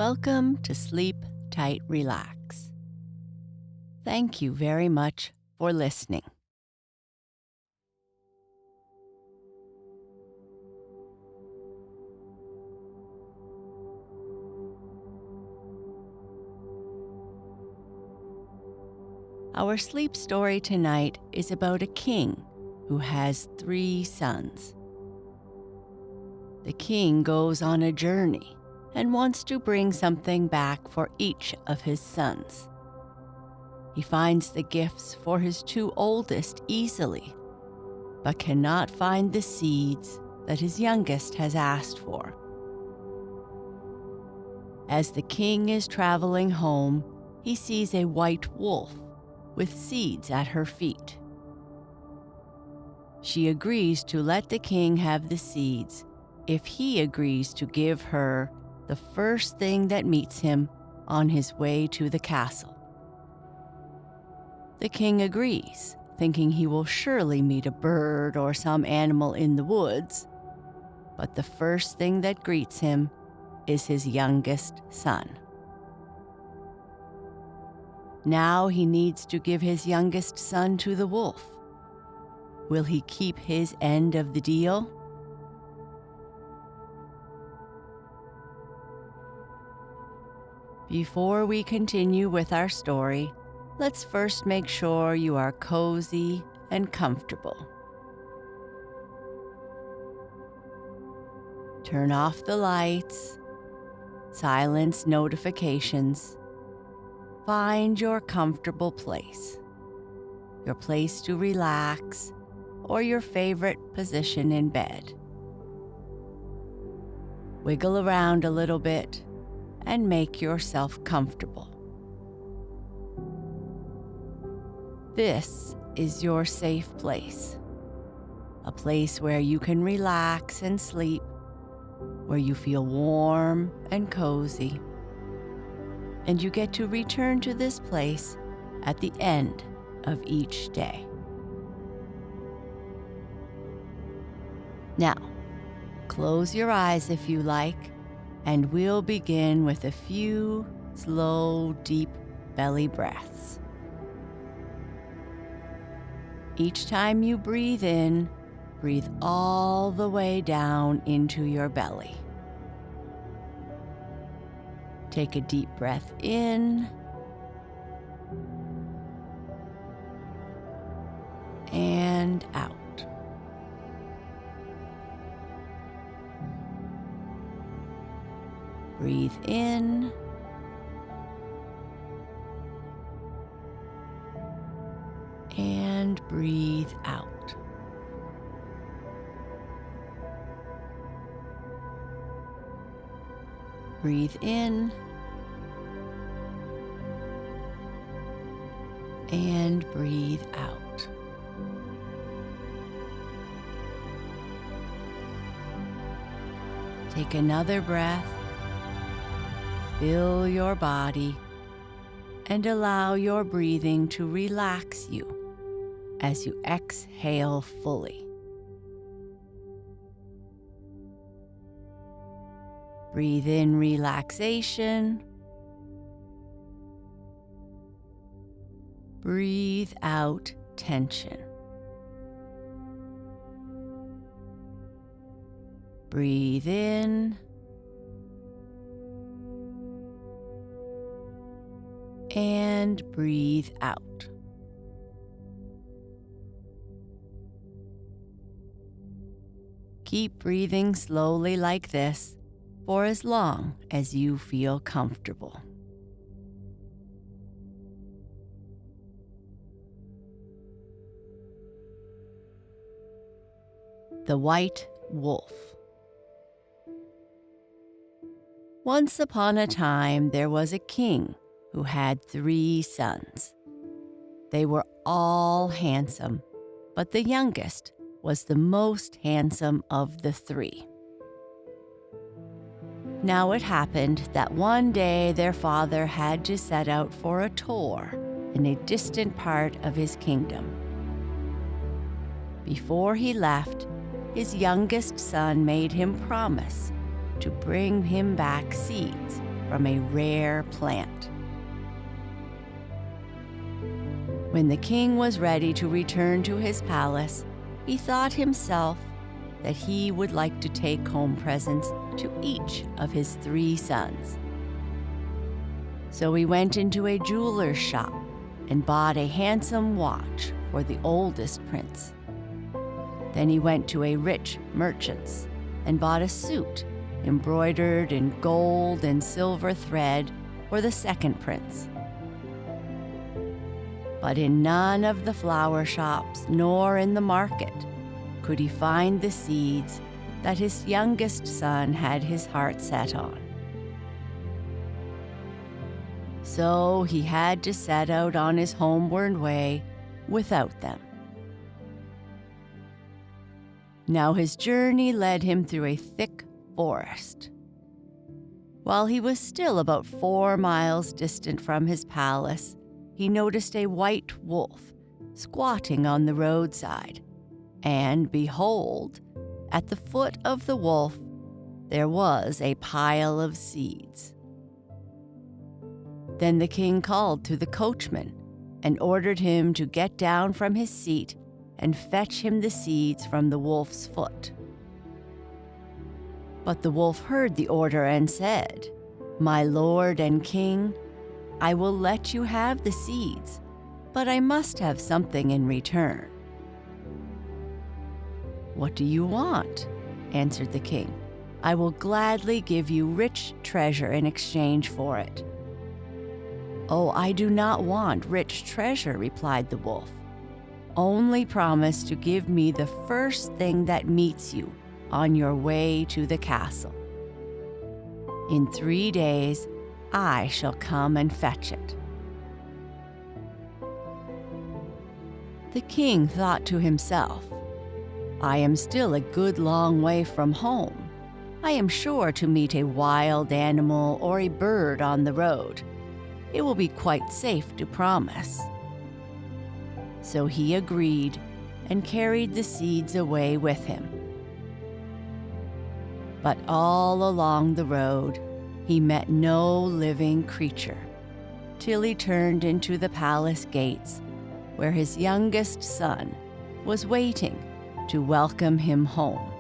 Welcome to Sleep Tight Relax. Thank you very much for listening. Our sleep story tonight is about a king who has 3 sons. The king goes on a journey and wants to bring something back for each of his sons. He finds the gifts for his 2 oldest easily, but cannot find the seeds that his youngest has asked for. As the king is traveling home, he sees a white wolf with seeds at her feet. She agrees to let the king have the seeds if he agrees to give her the first thing that meets him on his way to the castle. The king agrees, thinking he will surely meet a bird or some animal in the woods, but the first thing that greets him is his youngest son. Now he needs to give his youngest son to the wolf. Will he keep his end of the deal? Before we continue with our story, let's first make sure you are cozy and comfortable. Turn off the lights, silence notifications. Find your comfortable place, your place to relax, or your favorite position in bed. Wiggle around a little bit and make yourself comfortable. This is your safe place, a place where you can relax and sleep, where you feel warm and cozy, and you get to return to this place at the end of each day. Now, close your eyes if you like, and we'll begin with a few slow, deep belly breaths. Each time you breathe in, breathe all the way down into your belly. Take a deep breath in and out. Breathe in and breathe out. Breathe in and breathe out. Take another breath. Fill your body and allow your breathing to relax you as you exhale fully. Breathe in relaxation. Breathe out tension. Breathe in and breathe out. Keep breathing slowly like this for as long as you feel comfortable. The White Wolf. Once upon a time, there was a king who had 3 sons. They were all handsome, but the youngest was the most handsome of the 3. Now it happened that one day their father had to set out for a tour in a distant part of his kingdom. Before he left, his youngest son made him promise to bring him back seeds from a rare plant. When the king was ready to return to his palace, he thought himself that he would like to take home presents to each of his 3 sons. So he went into a jeweler's shop and bought a handsome watch for the oldest prince. Then he went to a rich merchant's and bought a suit embroidered in gold and silver thread for the second prince. But in none of the flower shops nor in the market could he find the seeds that his youngest son had his heart set on. So he had to set out on his homeward way without them. Now his journey led him through a thick forest. While he was still about 4 miles distant from his palace, he noticed a white wolf squatting on the roadside, and behold, at the foot of the wolf there was a pile of seeds. Then the king called to the coachman and ordered him to get down from his seat and fetch him the seeds from the wolf's foot. But the wolf heard the order and said, "My lord and king, I will let you have the seeds, but I must have something in return." "What do you want?" answered the king. "I will gladly give you rich treasure in exchange for it." "Oh, I do not want rich treasure," replied the wolf. "Only promise to give me the first thing that meets you on your way to the castle. In 3 days, I shall come and fetch it." The king thought to himself, "I am still a good long way from home. I am sure to meet a wild animal or a bird on the road. It will be quite safe to promise." So he agreed and carried the seeds away with him. But all along the road, he met no living creature, till he turned into the palace gates, where his youngest son was waiting to welcome him home.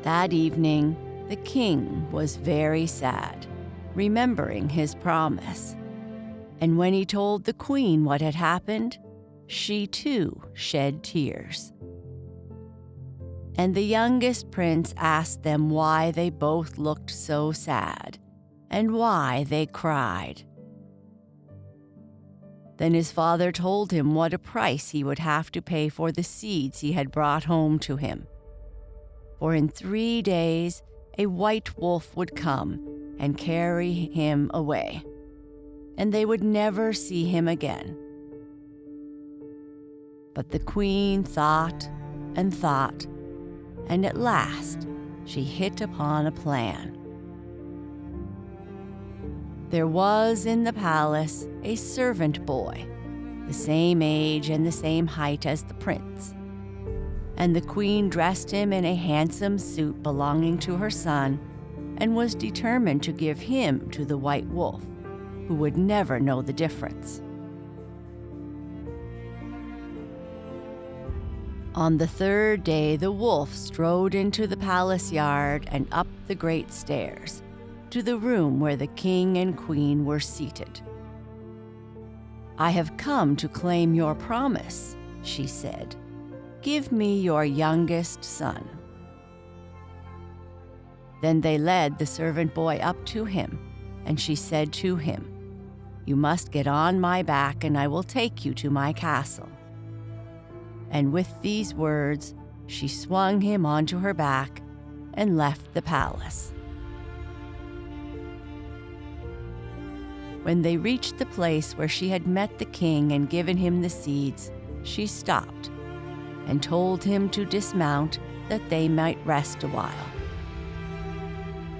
That evening, the king was very sad, remembering his promise. And when he told the queen what had happened, she too shed tears. And the youngest prince asked them why they both looked so sad, and why they cried. Then his father told him what a price he would have to pay for the seeds he had brought home to him. For in 3 days, a white wolf would come and carry him away, and they would never see him again. But the queen thought and thought, and at last she hit upon a plan. There was in the palace a servant boy, the same age and the same height as the prince. And the queen dressed him in a handsome suit belonging to her son, and was determined to give him to the white wolf, who would never know the difference. On the 3rd day, the wolf strode into the palace yard and up the great stairs, to the room where the king and queen were seated. "I have come to claim your promise," she said. "Give me your youngest son." Then they led the servant boy up to him, and she said to him, "You must get on my back, and I will take you to my castle." And with these words, she swung him onto her back and left the palace. When they reached the place where she had met the king and given him the seeds, she stopped and told him to dismount that they might rest a while.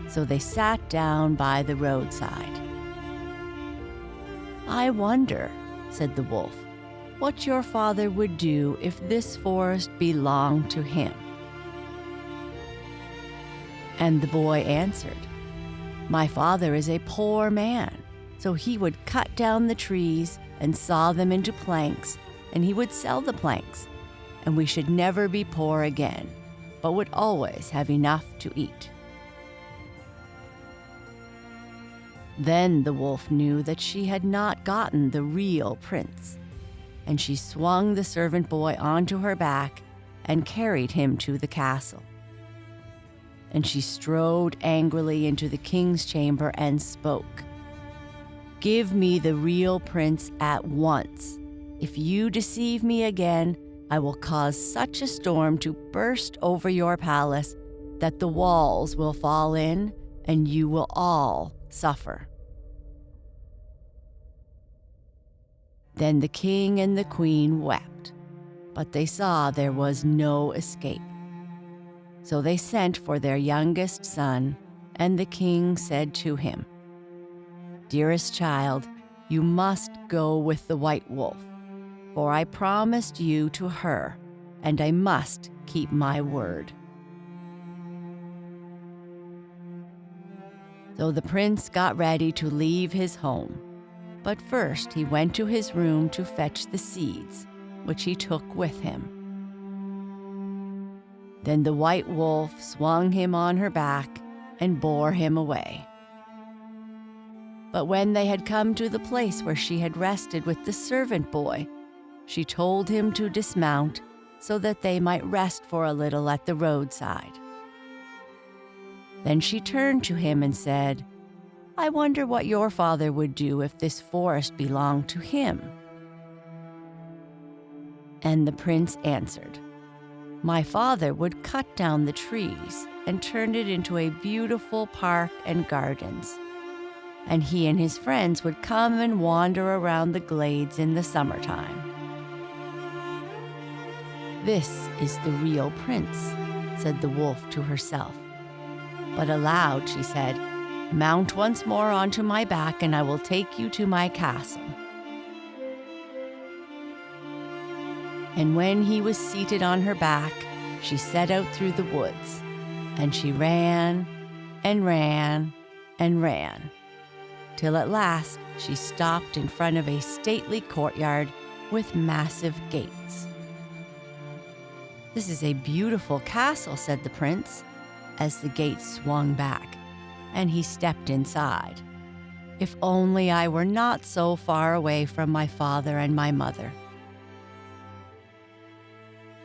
So they sat down by the roadside. "I wonder," said the wolf, "what your father would do if this forest belonged to him." And the boy answered, "My father is a poor man, so he would cut down the trees and saw them into planks, and he would sell the planks, and we should never be poor again, but would always have enough to eat." Then the wolf knew that she had not gotten the real prince, and she swung the servant boy onto her back and carried him to the castle. And she strode angrily into the king's chamber and spoke, "Give me the real prince at once. If you deceive me again, I will cause such a storm to burst over your palace that the walls will fall in and you will all suffer." Then the king and the queen wept, but they saw there was no escape. So they sent for their youngest son, and the king said to him, "Dearest child, you must go with the white wolf, for I promised you to her, and I must keep my word." So the prince got ready to leave his home, but first he went to his room to fetch the seeds, which he took with him. Then the white wolf swung him on her back and bore him away. But when they had come to the place where she had rested with the servant boy, she told him to dismount so that they might rest for a little at the roadside. Then she turned to him and said, "I wonder what your father would do if this forest belonged to him." And the prince answered, "My father would cut down the trees and turn it into a beautiful park and gardens. And he and his friends would come and wander around the glades in the summertime." "This is the real prince," said the wolf to herself. But aloud she said, "Mount once more onto my back and I will take you to my castle." And when he was seated on her back, she set out through the woods, and she ran and ran and ran, till at last she stopped in front of a stately courtyard with massive gates. "This is a beautiful castle," said the prince, as the gates swung back, and he stepped inside. "If only I were not so far away from my father and my mother."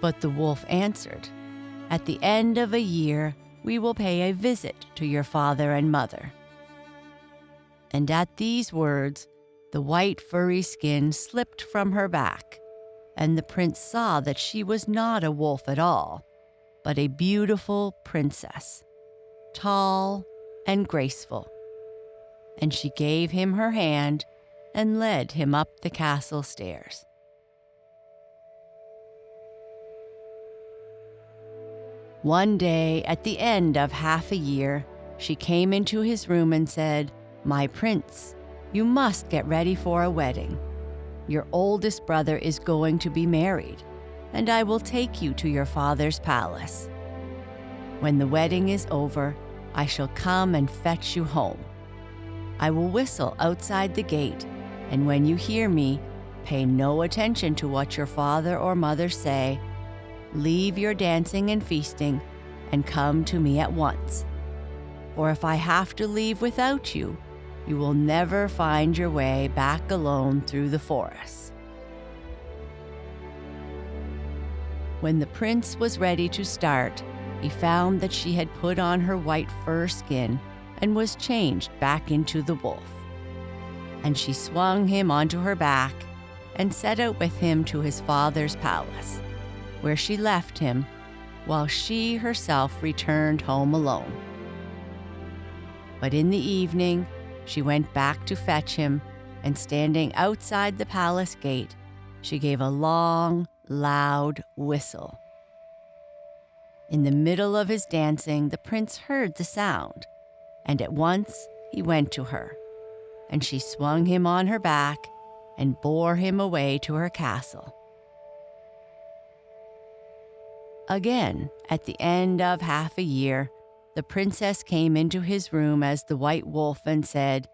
But the wolf answered, "At the end of a year, we will pay a visit to your father and mother." And at these words, the white furry skin slipped from her back, and the prince saw that she was not a wolf at all, but a beautiful princess, tall and graceful. And she gave him her hand and led him up the castle stairs. One day, at the end of half a year, she came into his room and said, "My prince, you must get ready for a wedding. Your oldest brother is going to be married, and I will take you to your father's palace. When the wedding is over, I shall come and fetch you home. I will whistle outside the gate, and when you hear me, pay no attention to what your father or mother say. Leave your dancing and feasting and come to me at once. For if I have to leave without you, you will never find your way back alone through the forest." When the prince was ready to start, he found that she had put on her white fur skin and was changed back into the wolf. And she swung him onto her back and set out with him to his father's palace, where she left him, while she herself returned home alone. But in the evening, she went back to fetch him, and standing outside the palace gate, she gave a long, loud whistle. In the middle of his dancing, the prince heard the sound, and at once he went to her, and she swung him on her back and bore him away to her castle. Again, at the end of half a year, the princess came into his room as the white wolf and said,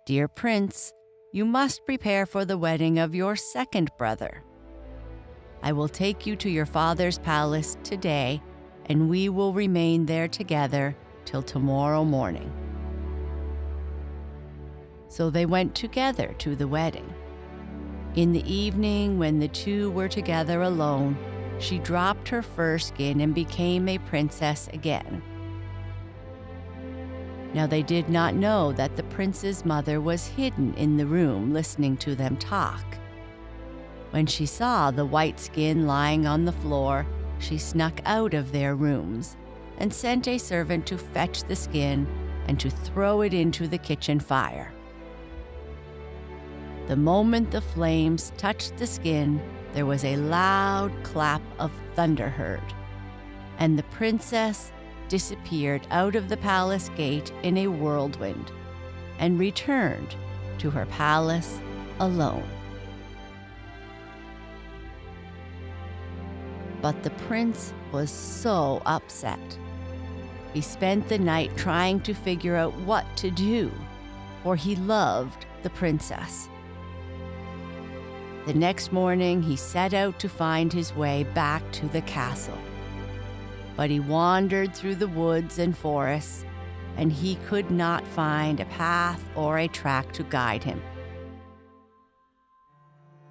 "Dear prince, you must prepare for the wedding of your second brother. I will take you to your father's palace today, and we will remain there together till tomorrow morning." So they went together to the wedding. In the evening, when the two were together alone, she dropped her fur skin and became a princess again. Now they did not know that the prince's mother was hidden in the room listening to them talk. When she saw the white skin lying on the floor, she snuck out of their rooms and sent a servant to fetch the skin and to throw it into the kitchen fire. The moment the flames touched the skin, there was a loud clap of thunder heard, and the princess disappeared out of the palace gate in a whirlwind and returned to her palace alone. But the prince was so upset. He spent the night trying to figure out what to do, for he loved the princess. The next morning, he set out to find his way back to the castle. But he wandered through the woods and forests, and he could not find a path or a track to guide him.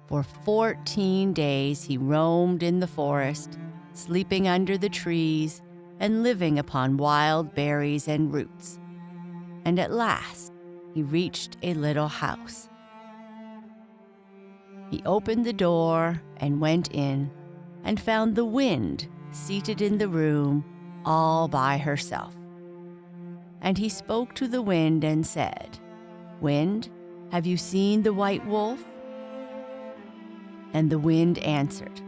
For 14 days he roamed in the forest, sleeping under the trees and living upon wild berries and roots. And at last he reached a little house. He opened the door and went in and found the wind seated in the room all by herself. And he spoke to the wind and said, "Wind, have you seen the white wolf?" And the wind answered,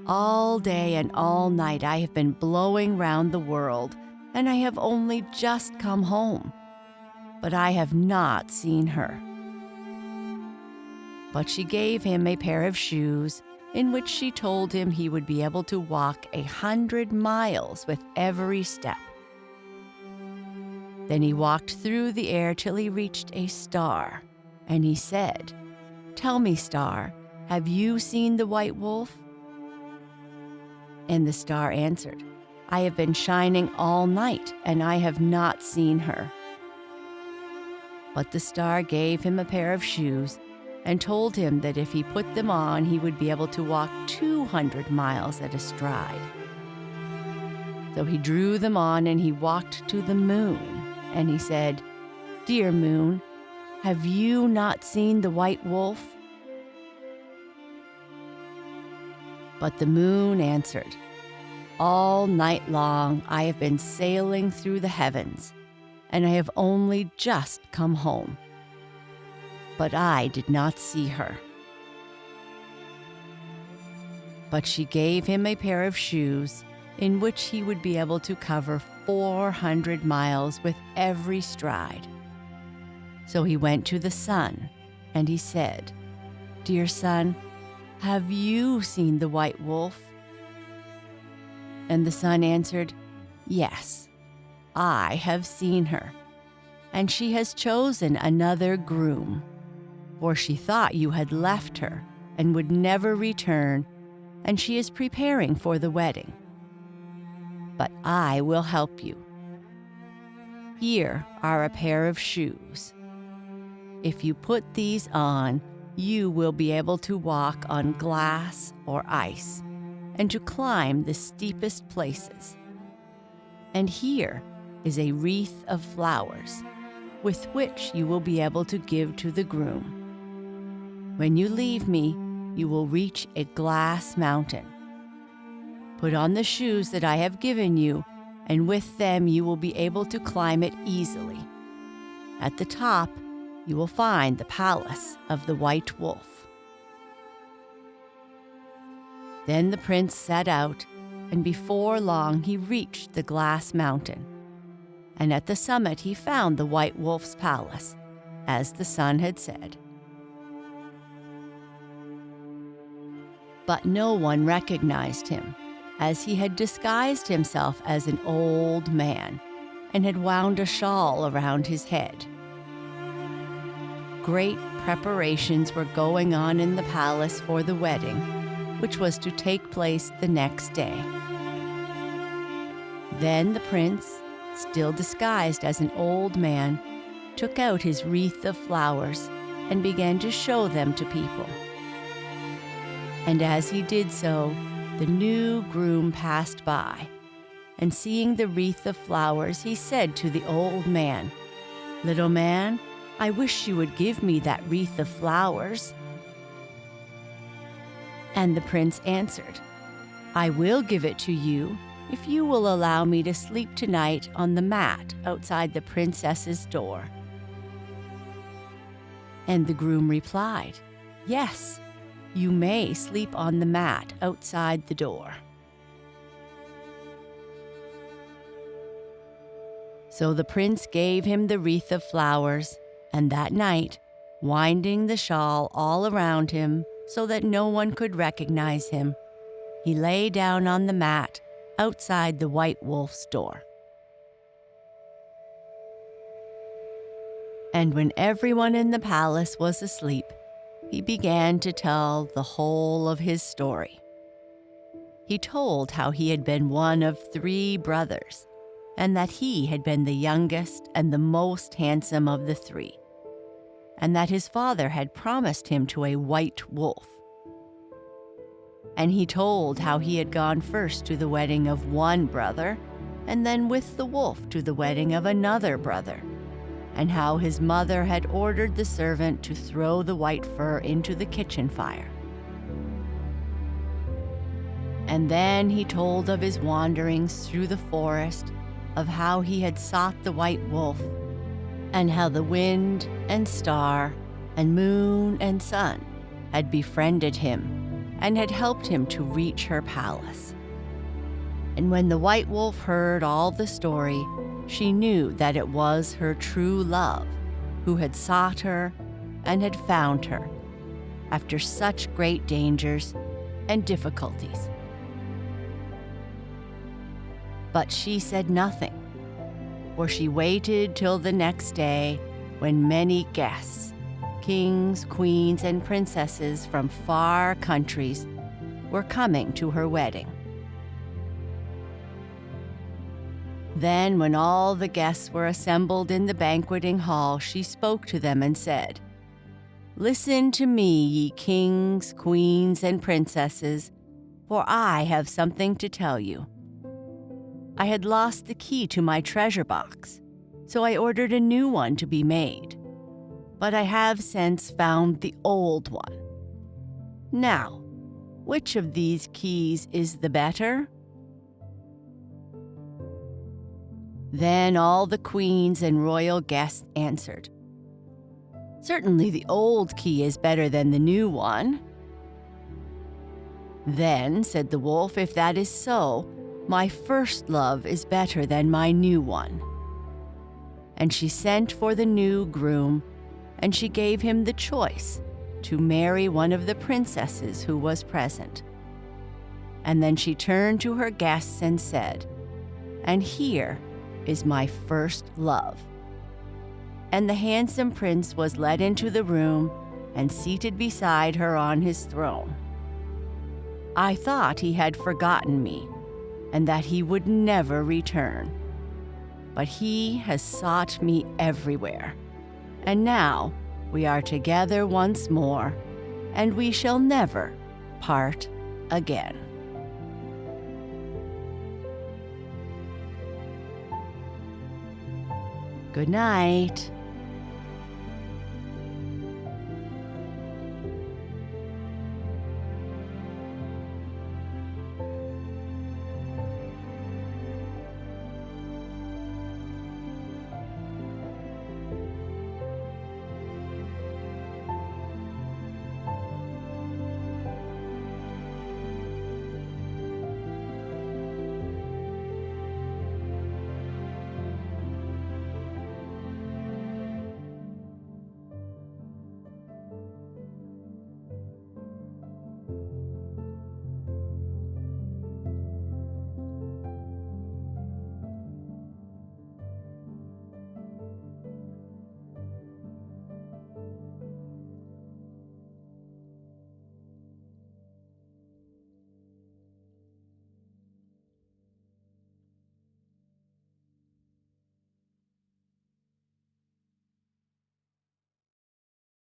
"All day and all night I have been blowing round the world, and I have only just come home, but I have not seen her." But she gave him a pair of shoes in which she told him he would be able to walk 100 miles with every step. Then he walked through the air till he reached a star, and he said, "Tell me, star, have you seen the white wolf?" And the star answered, "I have been shining all night, and I have not seen her." But the star gave him a pair of shoes and told him that if he put them on, he would be able to walk 200 miles at a stride. So he drew them on and he walked to the moon, and he said, "Dear moon, have you not seen the white wolf?" But the moon answered, "All night long I have been sailing through the heavens, and I have only just come home. But I did not see her." But she gave him a pair of shoes in which he would be able to cover 400 miles with every stride. So he went to the sun, and he said, "Dear sun, have you seen the white wolf?" And the sun answered, "Yes, I have seen her, and she has chosen another groom. For she thought you had left her and would never return, and she is preparing for the wedding. But I will help you. Here are a pair of shoes. If you put these on, you will be able to walk on glass or ice and to climb the steepest places. And here is a wreath of flowers with which you will be able to give to the groom. When you leave me, you will reach a glass mountain. Put on the shoes that I have given you, and with them you will be able to climb it easily. At the top, you will find the palace of the white wolf." Then the prince set out, and before long he reached the glass mountain. And at the summit he found the white wolf's palace, as the sun had said. But no one recognized him, as he had disguised himself as an old man, and had wound a shawl around his head. Great preparations were going on in the palace for the wedding, which was to take place the next day. Then the prince, still disguised as an old man, took out his wreath of flowers and began to show them to people. And as he did so, the new groom passed by, and seeing the wreath of flowers, he said to the old man, "Little man, I wish you would give me that wreath of flowers." And the prince answered, "I will give it to you if you will allow me to sleep tonight on the mat outside the princess's door." And the groom replied, "Yes, you may sleep on the mat outside the door." So the prince gave him the wreath of flowers, and that night, winding the shawl all around him so that no one could recognize him, he lay down on the mat outside the White Wolf's door. And when everyone in the palace was asleep, he began to tell the whole of his story. He told how he had been one of 3 brothers, and that he had been the youngest and the most handsome of the 3, and that his father had promised him to a white wolf. And he told how he had gone first to the wedding of one brother, and then with the wolf to the wedding of another brother, and how his mother had ordered the servant to throw the white fur into the kitchen fire. And then he told of his wanderings through the forest, of how he had sought the white wolf, and how the wind and star and moon and sun had befriended him and had helped him to reach her palace. And when the white wolf heard all the story, she knew that it was her true love who had sought her and had found her after such great dangers and difficulties. But she said nothing, for she waited till the next day, when many guests, kings, queens, and princesses from far countries, were coming to her wedding. Then, when all the guests were assembled in the banqueting hall, she spoke to them and said, "Listen to me, ye kings, queens, and princesses, for I have something to tell you. I had lost the key to my treasure box, so I ordered a new one to be made. But I have since found the old one. Now, which of these keys is the better?" Then all the queens and royal guests answered, "Certainly the old key is better than the new one." "Then," said the wolf, "if that is so, my first love is better than my new one." And she sent for the new groom, and she gave him the choice to marry one of the princesses who was present. And then she turned to her guests and said, "And here is my first love." And the handsome prince was led into the room and seated beside her on his throne. I thought he had forgotten me and that he would never return. But he has sought me everywhere, and now we are together once more, and we shall never part again. Good night.